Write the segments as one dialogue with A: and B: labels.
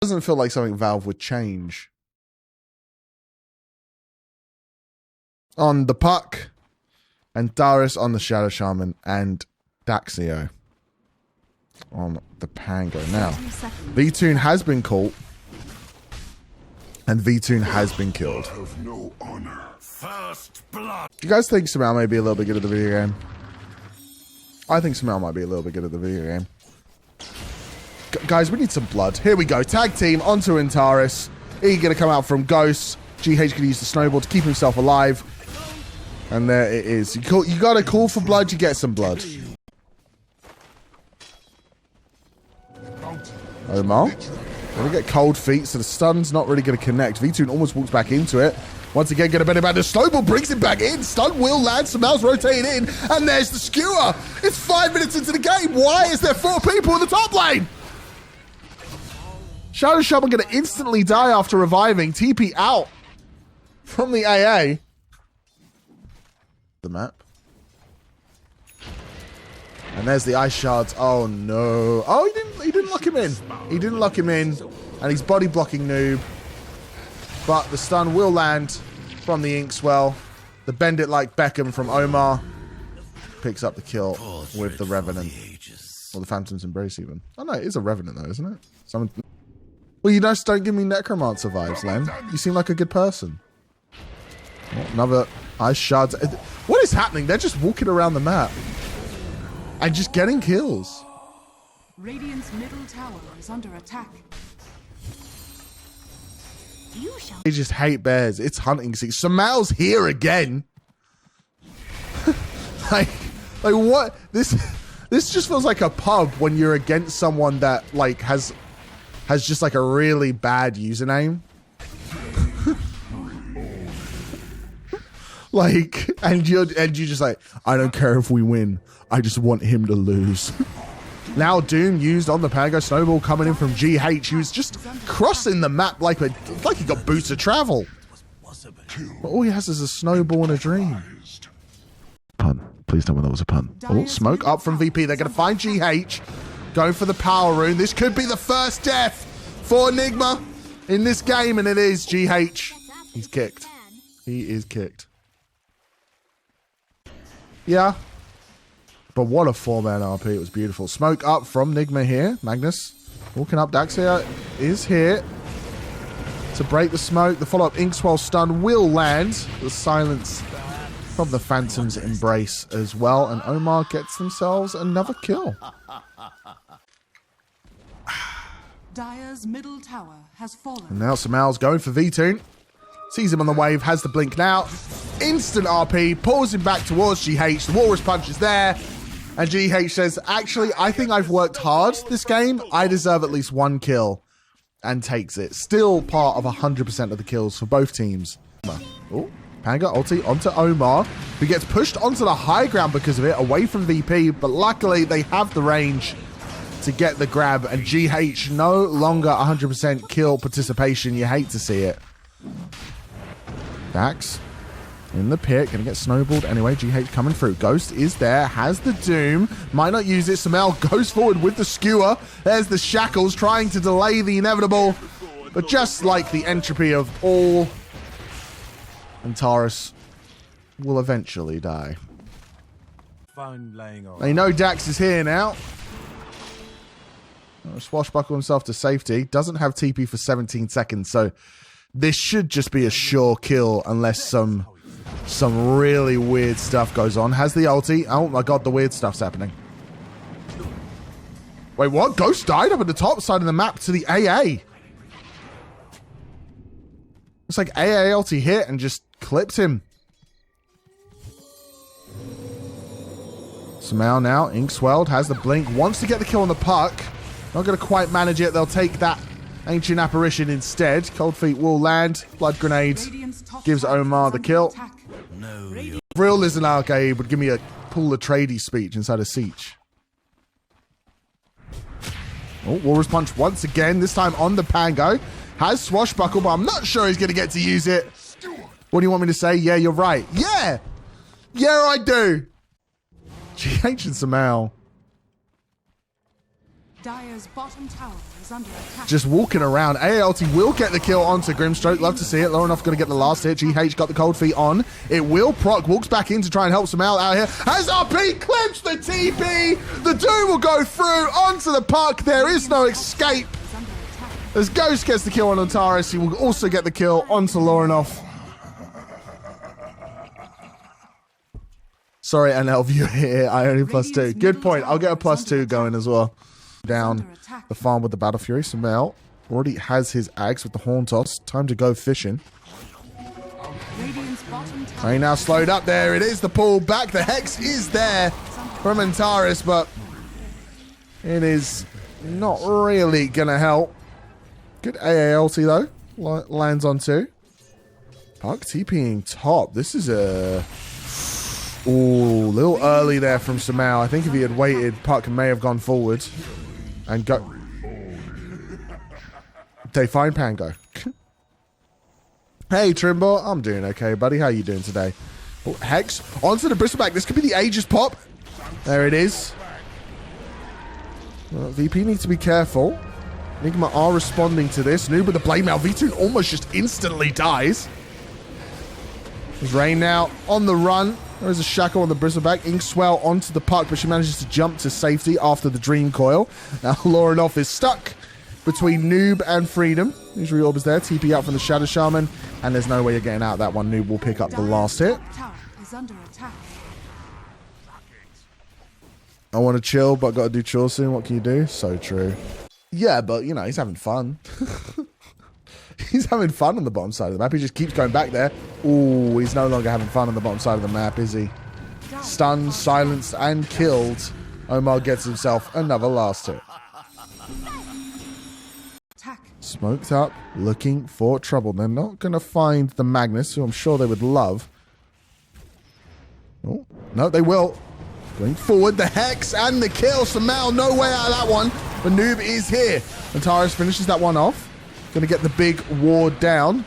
A: doesn't feel like something Valve would change. On the puck, and Darius on the Shadow Shaman, and Daxio on the Pango. Now, VIRTUS has been caught, and VIRTUS has been killed. Do you guys think Samel may be a little bit good at the video game? I think Samel might be a little bit good at the video game. Guys, we need some blood. Here we go. Tag team onto Antares. Eager to come out from Ghost. GH can use the snowball to keep himself alive. And there it is. You got to call for blood, you get some blood. Omar. Gonna get cold feet, so the stun's not really going to connect. VIRTUS almost walks back into it. Once again, get a bit about the snowball, brings him back in. Stun will land, Samel's rotating in, and there's the skewer. It's 5 minutes into the game. Why is there 4 people in the top lane? Shadow Shaman going to instantly die after reviving. TP out from the AA. The map. And there's the ice shards. Oh no. Oh, he didn't lock him in. He didn't lock him in. And he's body blocking noob. But the stun will land from the Inkswell. The bend it like Beckham from Omar picks up the kill with the Revenant. Or the Phantom's Embrace even. Oh no, it is a Revenant though, isn't it? Someone... Well, you just don't give me Necromancer vibes, Len. You seem like a good person. Oh, another ice shards. What is happening? They're just walking around the map. And just getting kills.
B: Radiant's middle tower is under attack.
A: They just hate bears. It's hunting season. Samel's here again. like what? This just feels like a pub when you're against someone that like has just like a really bad username. Like, and you just like, I don't care if we win. I just want him to lose. Now Doom used on the Pango. Snowball coming in from GH. He was just crossing the map like he got boots of travel. But all he has is a snowball and a dream. Pun. Please tell me that was a pun. Oh, smoke up from VP. They're going to find GH. Going for the power rune. This could be the first death for NIGMA in this game, and it is GH. He's kicked. He is kicked. Yeah. But what a 4-man RP. It was beautiful. Smoke up from NIGMA here. Magnus walking up. Daxia is here to break the smoke. The follow-up Inkswell stun will land. The silence from the Phantom's Embrace as well. And Omar gets themselves another kill.
B: Dire's middle tower has fallen.
A: And now Samel's going for VIRTUS. Sees him on the wave, has the blink now. Instant RP, pulls him back towards GH. The Walrus Punch is there. And GH says, actually, I think I've worked hard this game. I deserve at least 1 kill. And takes it. Still part of 100% of the kills for both teams. Oh, Panga ulti onto Omar, who gets pushed onto the high ground because of it, away from VP. But luckily, they have the range to get the grab. And GH no longer 100% kill participation. You hate to see it. Dax in the pit, gonna get snowballed anyway. GH coming through. Ghost is there, has the Doom, might not use it. Samel goes forward with the skewer. There's the shackles trying to delay the inevitable, but just like the entropy of all, Antares will eventually die. They know Dax is here now. Swashbuckle himself to safety. Doesn't have TP for 17 seconds, so this should just be a sure kill unless some really weird stuff goes on. Has the ulti. Oh my god, the weird stuff's happening. Wait, what? Ghost died up at the top side of the map to the AA. It's like AA ulti hit and just clipped him. Samel now, Inkswelled, has the blink, wants to get the kill on the puck. Not going to quite manage it. They'll take that Ancient Apparition instead. Cold Feet will land. Blood Grenade gives Omar the kill. Real Lizard Arcade would give me a pull the tradie speech inside a siege. Oh, Walrus Punch once again, this time on the Pango. Has Swashbuckle, but I'm not sure he's going to get to use it. What do you want me to say? Yeah, you're right. Yeah! Yeah, I do! GH and Samel.
B: Dire's bottom tower is under attack.
A: Just walking around. ALT will get the kill onto Grimstroke. Love to see it. Laurinov going to get the last hit. GH got the cold feet on. It will proc. Walks back in to try and help Samal out here. As RP clips the TP. The Doom will go through onto the puck. There is no escape. As Ghost gets the kill on Antares, he will also get the kill onto Laurinov. Sorry, NL viewer here. I only +2. Good point. I'll get a +2 going as well. Down the farm with the Battle Fury. Samal already has his Ags with the Horn Toss. Time to go fishing. He now slowed up. There it is. The pull back. The Hex is there from Antares, but it is not really going to help. Good AALT though. Lands on 2. Puck TPing top. This is a... Ooh, a little early there from Samal. I think if he had waited, Puck may have gone forward. And go... They find Pango. Hey, Trimble. I'm doing okay, buddy. How you doing today? Oh, Hex onto the Bristleback. This could be the Aegis pop. There it is. Well, VP needs to be careful. NIGMA are responding to this. Noob with the blade mail. V2 almost just instantly dies. There's Rain now on the run. There is a Shackle on the Bristleback. Inkswell onto the puck, but she manages to jump to safety after the Dream Coil. Now Laurinov is stuck between Noob and Freedom. His reorb is there. TP out from the Shadow Shaman. And there's no way you're getting out of that one. Noob will pick up the last hit. I want to chill, but got to do chores soon. What can you do? So true. Yeah, but, you know, he's having fun. He's having fun on the bottom side of the map. He just keeps going back there. Ooh, he's no longer having fun on the bottom side of the map, is he? Stunned, silenced, and killed. Omar gets himself another last hit. Smoked up, looking for trouble. They're not going to find the Magnus, who I'm sure they would love. Oh, no, they will. Going forward, the Hex and the kill. Samal, no way out of that one. But Noob is here. Antares finishes that one off. Going to get the big ward down.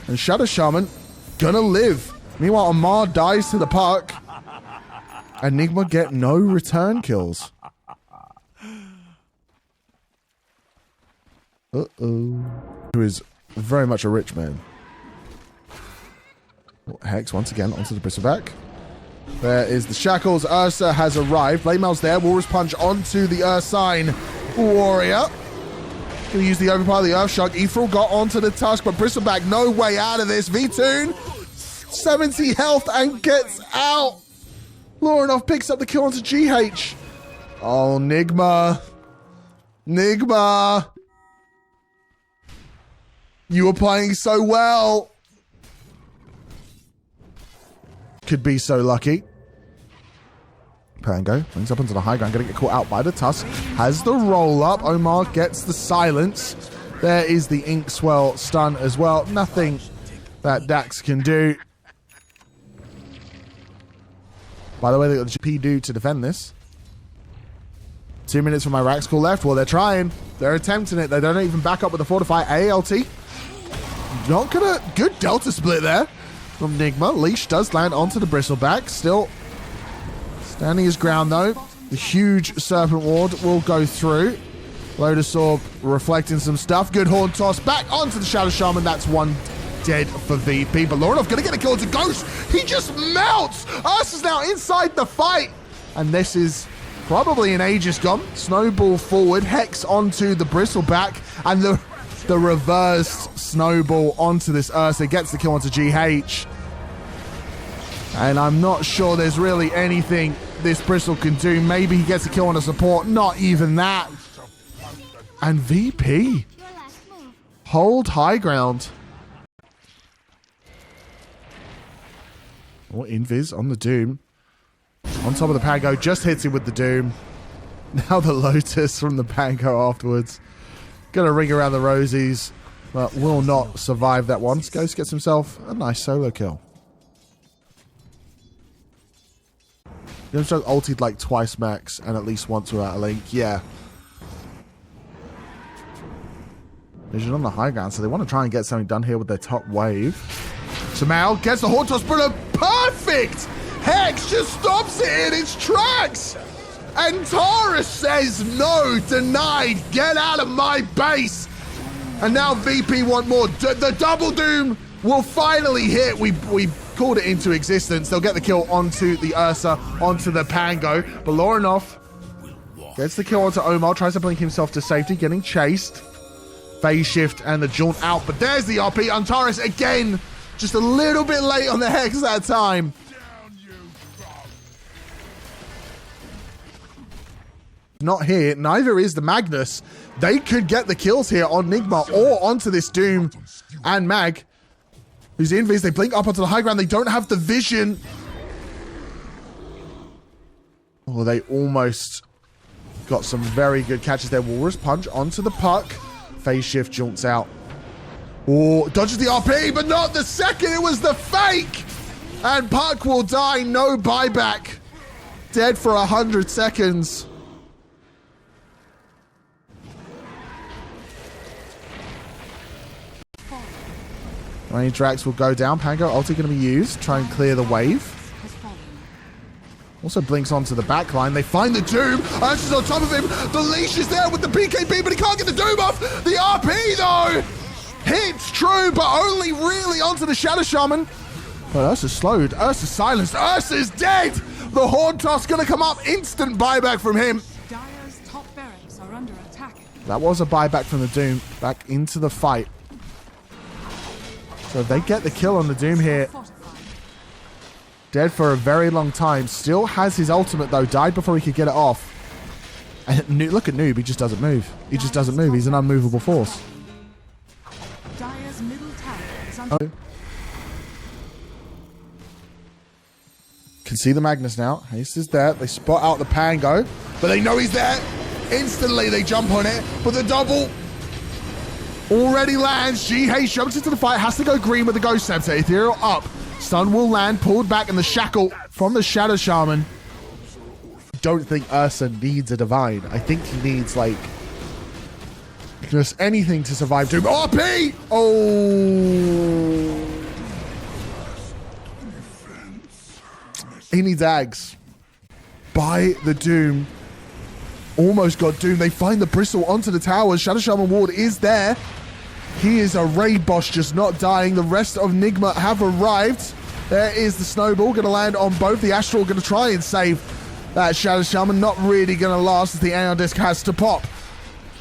A: And Shadow Shaman gonna live. Meanwhile, Amar dies to the puck. And NIGMA get no return kills. Uh-oh. Who is very much a rich man. Hex once again onto the Bristleback. There is the Shackles. Ursa has arrived. Blademail's there. Walrus Punch onto the Ursine Warrior. Gonna use the overpower of the Earthshock. Ethereal got onto the Tusk, but Bristleback no way out of this. V-Tune, 70 health and gets out. Laurinov picks up the kill onto GH. Oh, NIGMA. NIGMA. You were playing so well. Could be so lucky. Pango brings up onto the high ground. Going to get caught out by the Tusk. Has the roll up. Omar gets the silence. There is the Inkswell stun as well. Nothing that Dax can do. By the way, they got the GP do to defend this. 2 minutes from my Rax call left. Well, they're trying. They're attempting it. They don't even back up with the Fortify. ALT. Not gonna... Good Delta split there from NIGMA. Leash does land onto the Bristleback. Still standing his ground, though. The huge Serpent Ward will go through. Lotus Orb reflecting some stuff. Good Horn Toss back onto the Shadow Shaman. That's one dead for VP. But Laurinov going to get a kill to Ghost. He just melts. Ursa's now inside the fight. And this is probably an Aegis gone. Snowball forward. Hex onto the Bristleback. And the reversed Snowball onto this Ursa. Gets the kill onto GH. And I'm not sure there's really anything this Bristle can do. Maybe he gets a kill on a support. Not even that. And VP. Hold high ground. Oh, Invis on the Doom. On top of the Pango. Just hits him with the Doom. Now the Lotus from the Pango afterwards. Gonna ring around the rosies. But will not survive that one. Ghost gets himself a nice solo kill. Grimstroke ultied like twice max and at least once without a link. Yeah. Vision on the high ground, so they want to try and get something done here with their top wave. Samal gets the Horn Toss, but a perfect Hex just stops it in its tracks. And Taurus says, no, denied. Get out of my base. And now VP want more. The double doom will finally hit. We called it into existence. They'll get the kill onto the Ursa, onto the Pango. But Lorinov gets the kill onto Omar, tries to blink himself to safety, getting chased. Phase shift and the jaunt out. But there's the RP. Antares again, just a little bit late on the Hex that time. Not here. Neither is the Magnus. They could get the kills here on NIGMA or onto this Doom and Mag, who's invis. They blink up onto the high ground. They don't have the vision. Oh, they almost got some very good catches there. Walrus punch onto the puck. Phase shift jaunts out. Oh, dodges the RP, but not the second. It was the fake. And puck will die. No buyback. Dead for 100 seconds. Range Drax will go down. Pango ulti going to be used. Try and clear the wave. Also blinks onto the back line. They find the Doom. Ursa's on top of him. The leash is there with the BKB, but he can't get the Doom off. The RP, though, hits true, but only really onto the Shadow Shaman. But Ursa's slowed. Ursa's silenced. Ursa's dead. The Horde Toss going to come up. Instant buyback from him.
B: Dire's top barracks are under attack.
A: That was a buyback from the Doom. Back into the fight. So they get the kill on the Doom here. Dead for a very long time. Still has his ultimate, though. Died before he could get it off. And look at Noob. He just doesn't move. He just doesn't move. He's an unmovable force.
B: Dire's middle tower is under...
A: Can see the Magnus now. Haste is there. They spot out the Pango, but they know he's there. Instantly, they jump on it. But the double already lands. GH jumps into the fight. Has to go green with the Ghost Scepter. Ethereal up. Stun will land. Pulled back in the shackle from the Shadow Shaman. Don't think Ursa needs a Divine. I think he needs, like, just anything to survive Doom. RP! Oh! He needs Ags. By the Doom. Almost got Doom. They find the Bristle onto the towers. Shadow Shaman Ward is there. He is a raid boss, just not dying. The rest of NIGMA have arrived. There is the Snowball. Going to land on both. The Astral going to try and save that Shadow Shaman. Not really going to last as the Aeon Disc has to pop.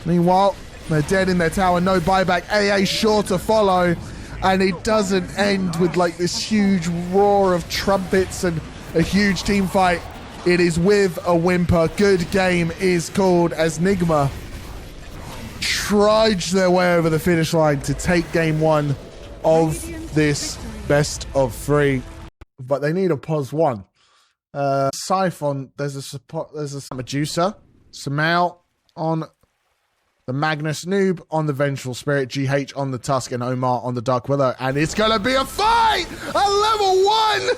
A: Meanwhile, they're dead in their tower. No buyback. AA sure to follow. And it doesn't end with like this huge roar of trumpets and a huge team fight. It is with a whimper. Good game is called as NIGMA trudge their way over the finish line to take game one of this best of three. But they need a pos one. Siphon, there's a Medusa. Samao on the Magnus Noob, on the Vengeful Spirit, GH on the Tusk, and Omar on the Dark Willow. And it's going to be a fight at level 1!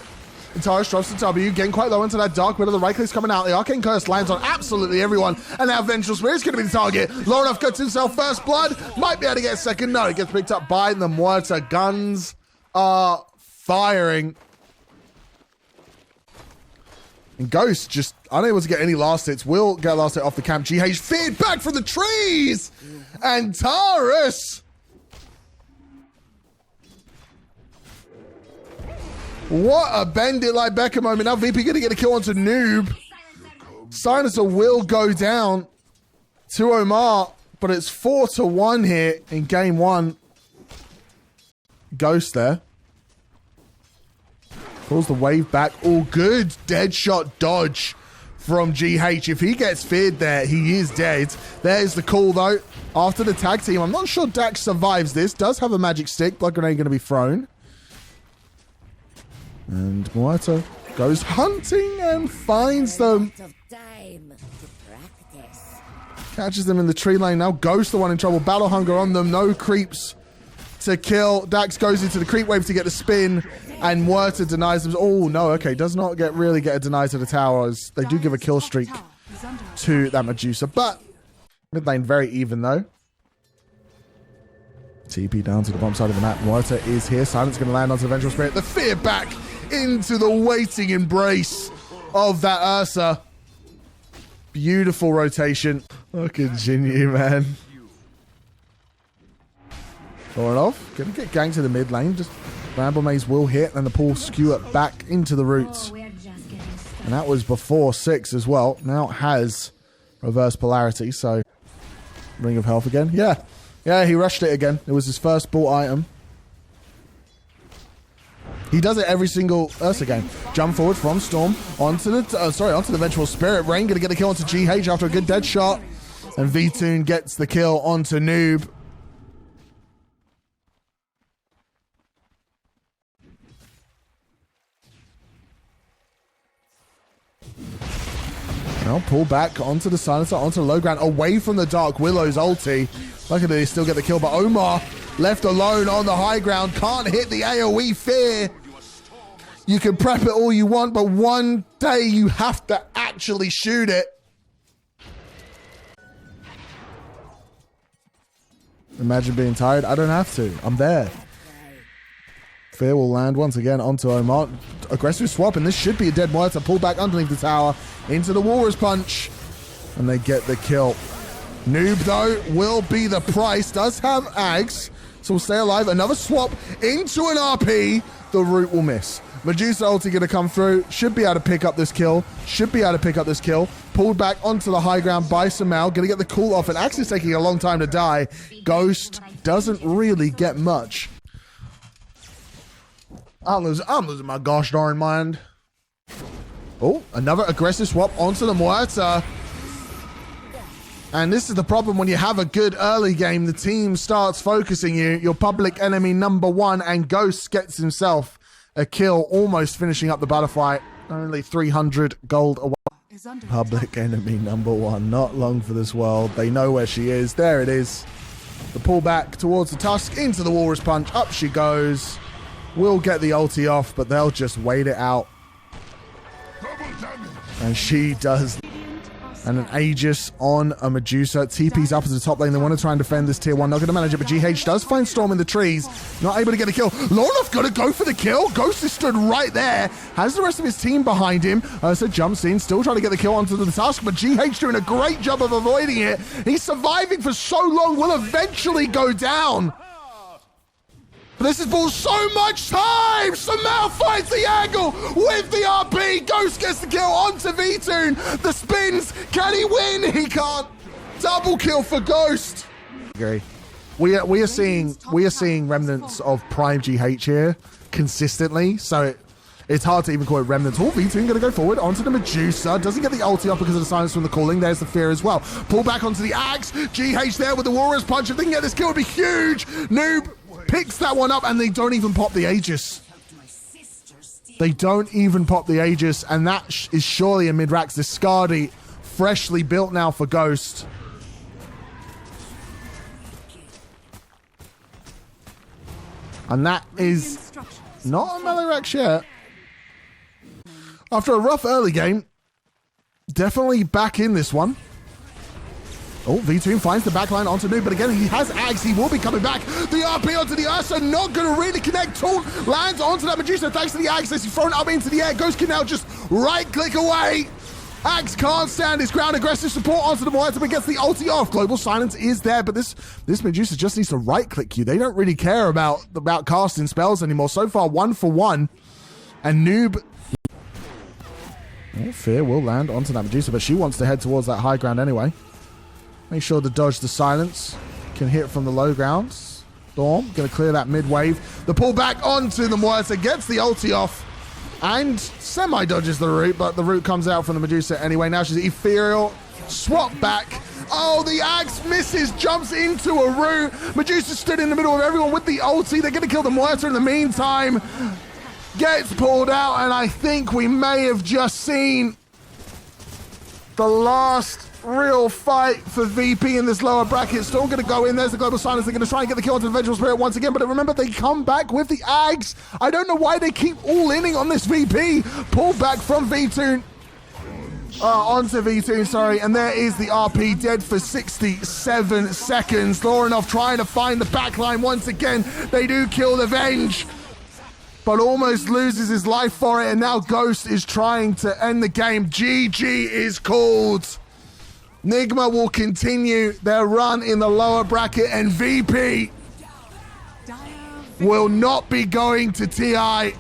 A: Antares drops the W, getting quite low into that Dark Widow. The right click's coming out. The Arcane Curse lands on absolutely everyone. And now Vengeful Spirit's going to be the target. Lorinov gets himself first blood. Might be able to get second. No, it gets picked up by the Muerta. Guns are firing. And Ghost just unable to get any last hits. Will get last hit off the camp. GH feared back from the trees. And Taurus. What a bend it like Beckham moment. Now VP going to get a kill onto Noob. Silencer will go down to Omar, but it's 4-1 here in game one. Ghost there. Pulls the wave back. All good. Dead shot dodge from GH. If he gets feared there, he is dead. There's the call though. After the tag team, I'm not sure Dax survives this. Does have a magic stick. Blood grenade going to be thrown. And Muerta goes hunting and finds them. Catches them in the tree lane. Now Ghost the one in trouble. Battle hunger on them. No creeps to kill. Dax goes into the creep wave to get the spin. And Muerta denies them. Oh, no. Okay. Does not really get a deny to the towers. They do give a kill streak to that Medusa. But mid lane very even though. TP down to the bottom side of the map. Muerta is here. Silence going to land onto the Vengeful Spirit. The fear back into the waiting embrace of that Ursa. Beautiful rotation. Look at Jinyu, man. Thorinov gonna get ganked to the mid lane. Just Bramble Maze will hit, and the pull skew it back into the roots. And that was before 6 as well. Now it has reverse polarity, so Ring of Health again. Yeah, he rushed it again. It was his first bought item. He does it every single Ursa game. Jump forward from Storm onto the Vengeful Spirit. Rain gonna get the kill onto GH after a good dead shot. And VIRTUS gets the kill onto Noob. Now pull back onto the silencer, onto the low ground, away from the Dark Willow's ulti. Luckily they still get the kill, but Omar left alone on the high ground, can't hit the AoE Fear. You can prep it all you want, but one day you have to actually shoot it. Imagine being tired. I don't have to. I'm there. Fear will land once again onto Omar. Aggressive swap, and this should be a dead Muerta. Pull back underneath the tower into the Walrus Punch. And they get the kill. Noob, though, will be the price. Does have Ags, so will stay alive. Another swap into an RP. The root will miss. Medusa ulti gonna come through. Should be able to pick up this kill. Pulled back onto the high ground by Samal. Gonna get the cool off, and Axe is taking a long time to die. Ghost doesn't really get much. I'm losing my gosh darn mind. Oh, another aggressive swap onto the Muerta. And this is the problem when you have a good early game. The team starts focusing you. Your public enemy #1, and Ghost gets himself a kill, almost finishing up the butterfly. Only 300 gold away. Public enemy #1. Not long for this world. They know where she is. There it is. The pullback towards the Tusk, into the Walrus Punch. Up she goes. Will get the ulti off, but they'll just wait it out. And she does. And an Aegis on a Medusa. TP's up as the top lane. They want to try and defend this tier 1. Not going to manage it, but GH does find Storm in the trees. Not able to get a kill. Lornoff got to go for the kill. Ghost is stood right there. Has the rest of his team behind him. So jumps in, still trying to get the kill onto the Tusk, but GH doing a great job of avoiding it. He's surviving for so long, will eventually go down. But this has bought so much time! Samal finds the angle with the RP. Ghost gets the kill onto VIRTUS. The spins. Can he win? He can't. Double kill for Ghost. Agree. We are seeing remnants of Prime GH here consistently. So it's hard to even call it remnants. Oh, VIRTUS going to go forward onto the Medusa. Doesn't get the ulti off because of the silence from the calling. There's the Fear as well. Pull back onto the Axe. GH there with the Walrus Punch. If they can get this kill, it would be huge. Noob picks that one up, and they don't even pop the Aegis. They don't even pop the Aegis, and that is surely a mid-rax Discardi, freshly built now for Ghost. And that is not a melee rax yet. After a rough early game, definitely back in this one. Oh, VIRTUS finds the backline onto Noob, but again, he has Ags. He will be coming back. The RP onto the Ursa, not going to really connect. Taunt lands onto that Medusa thanks to the Ags. He's thrown up into the air. Ghost can now just right-click away. Ags can't stand his ground. Aggressive support onto the Muerta, but gets the ulti off. Global silence is there, but this Medusa just needs to right-click you. They don't really care about casting spells anymore. So far, 1 for 1. And Noob... Oh, Fear will land onto that Medusa, but she wants to head towards that high ground anyway. Make sure to dodge the silence. Can hit from the low grounds. Storm going to clear that mid wave. The pull back onto the Muerta, gets the ulti off, and semi-dodges the root, but the root comes out from the Medusa anyway. Now she's ethereal. Swap back. Oh, the Axe misses, jumps into a root. Medusa stood in the middle of everyone with the ulti. They're going to kill the Muerta in the meantime. Gets pulled out, and I think we may have just seen the last real fight for VP in this lower bracket. Still going to go in. There's the global silence. They're going to try and get the kill onto the Vengeful Spirit once again, but remember, they come back with the Ags. I don't know why they keep all-inning on this VP. Pull back from VIRTUS. Onto VIRTUS, sorry, and there is the RP, dead for 67 seconds. Thorinov trying to find the backline once again. They do kill the Venge, but almost loses his life for it, and now Ghost is trying to end the game. GG is called. NIGMA will continue their run in the lower bracket, and VP
B: Dire
A: will not be going to TI.